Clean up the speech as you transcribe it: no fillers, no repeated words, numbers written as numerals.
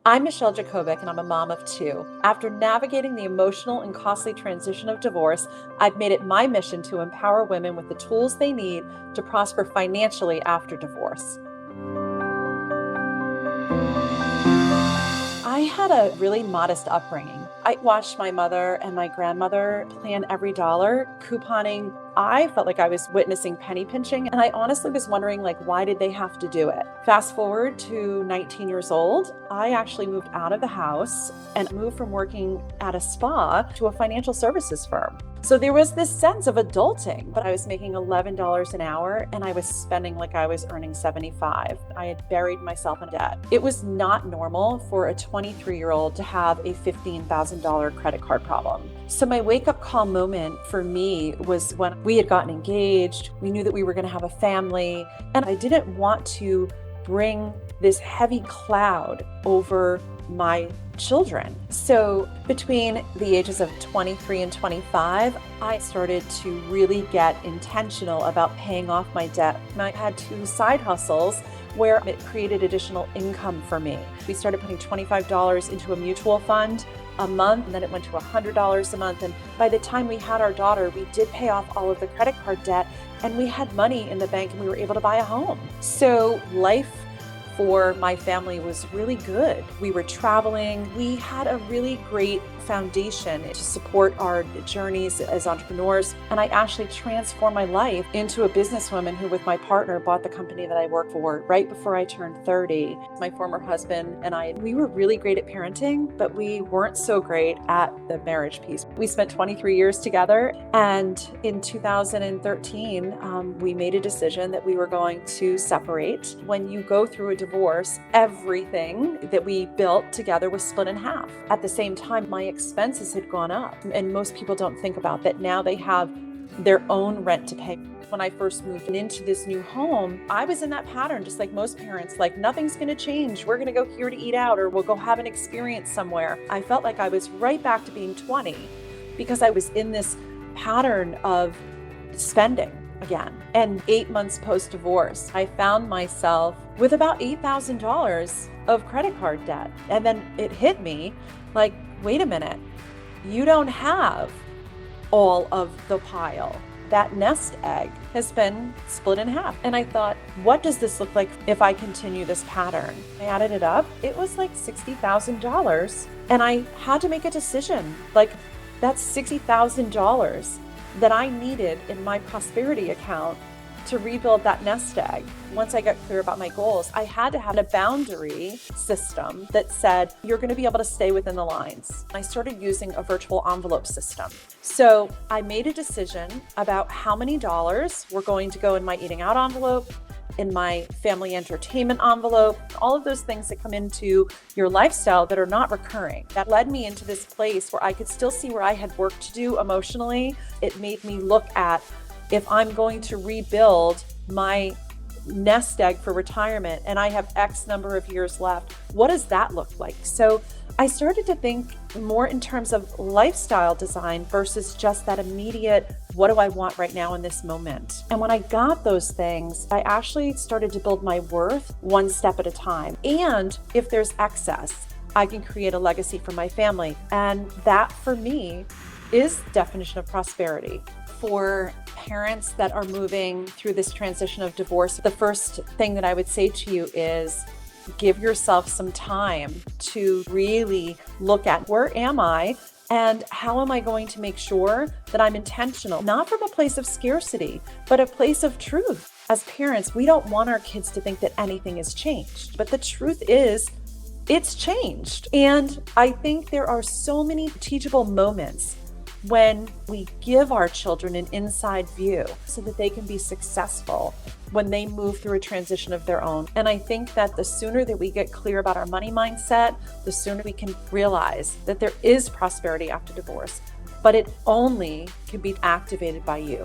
I'm Michelle Jacobik, and I'm a mom of two. After navigating the emotional and costly transition of divorce, I've made it my mission to empower women with the tools they need to prosper financially after divorce. I had a really modest upbringing. I watched my mother and my grandmother plan every dollar, couponing. I felt like I was witnessing penny pinching, and I honestly was wondering, why did they have to do it? Fast forward to 19 years old, I actually moved out of the house and moved from working at a spa to a financial services firm. So there was this sense of adulting, but I was making $11 an hour and I was spending like I was earning 75. I had buried myself in debt. It was not normal for a 23-year-old to have a $15,000 credit card problem. So my wake-up call moment for me was when we had gotten engaged. We knew that we were going to have a family, and I didn't want to bring this heavy cloud over my children. So between the ages of 23 and 25, I started to really get intentional about paying off my debt. And I had two side hustles where it created additional income for me. We started putting $25 into a mutual fund a month, and then it went to $100 a month. And by the time we had our daughter, we did pay off all of the credit card debt, and we had money in the bank, and we were able to buy a home. So life for my family was really good. We were traveling. We had a really great foundation to support our journeys as entrepreneurs. And I actually transformed my life into a businesswoman who, with my partner, bought the company that I work for right before I turned 30. My former husband and I, we were really great at parenting, but we weren't so great at the marriage piece. We spent 23 years together. And in 2013, we made a decision that we were going to separate. When you go through a divorce, everything that we built together was split in half. At the same time, my expenses had gone up, and most people don't think about that. Now they have their own rent to pay. When I first moved into this new home, I was in that pattern, just like most parents, like nothing's going to change. We're going to go here to eat out, or we'll go have an experience somewhere. I felt like I was right back to being 20 because I was in this pattern of spending again. And 8 months post-divorce, I found myself with about $8,000 of credit card debt. And then it hit me like, wait a minute, you don't have all of the pile. That nest egg has been split in half. And I thought, what does this look like if I continue this pattern? I added it up. It was like $60,000. And I had to make a decision. Like, that's $60,000 that I needed in my prosperity account to rebuild that nest egg. Once I got clear about my goals, I had to have a boundary system that said, you're going to be able to stay within the lines. I started using a virtual envelope system. So I made a decision about how many dollars were going to go in my eating out envelope, in my family entertainment envelope, all of those things that come into your lifestyle that are not recurring. That led me into this place where I could still see where I had work to do emotionally. It made me look at, if I'm going to rebuild my nest egg for retirement and I have X number of years left, what does that look like? So I started to think more in terms of lifestyle design versus just that immediate, what do I want right now in this moment? And when I got those things, I actually started to build my worth one step at a time. And if there's excess, I can create a legacy for my family. And that for me is the definition of prosperity. For parents that are moving through this transition of divorce, the first thing that I would say to you is give yourself some time to really look at, where am I and how am I going to make sure that I'm intentional, not from a place of scarcity, but a place of truth. As parents, we don't want our kids to think that anything has changed, but the truth is it's changed. And I think there are so many teachable moments when we give our children an inside view so that they can be successful when they move through a transition of their own. And I think that the sooner that we get clear about our money mindset, the sooner we can realize that there is prosperity after divorce, but it only can be activated by you.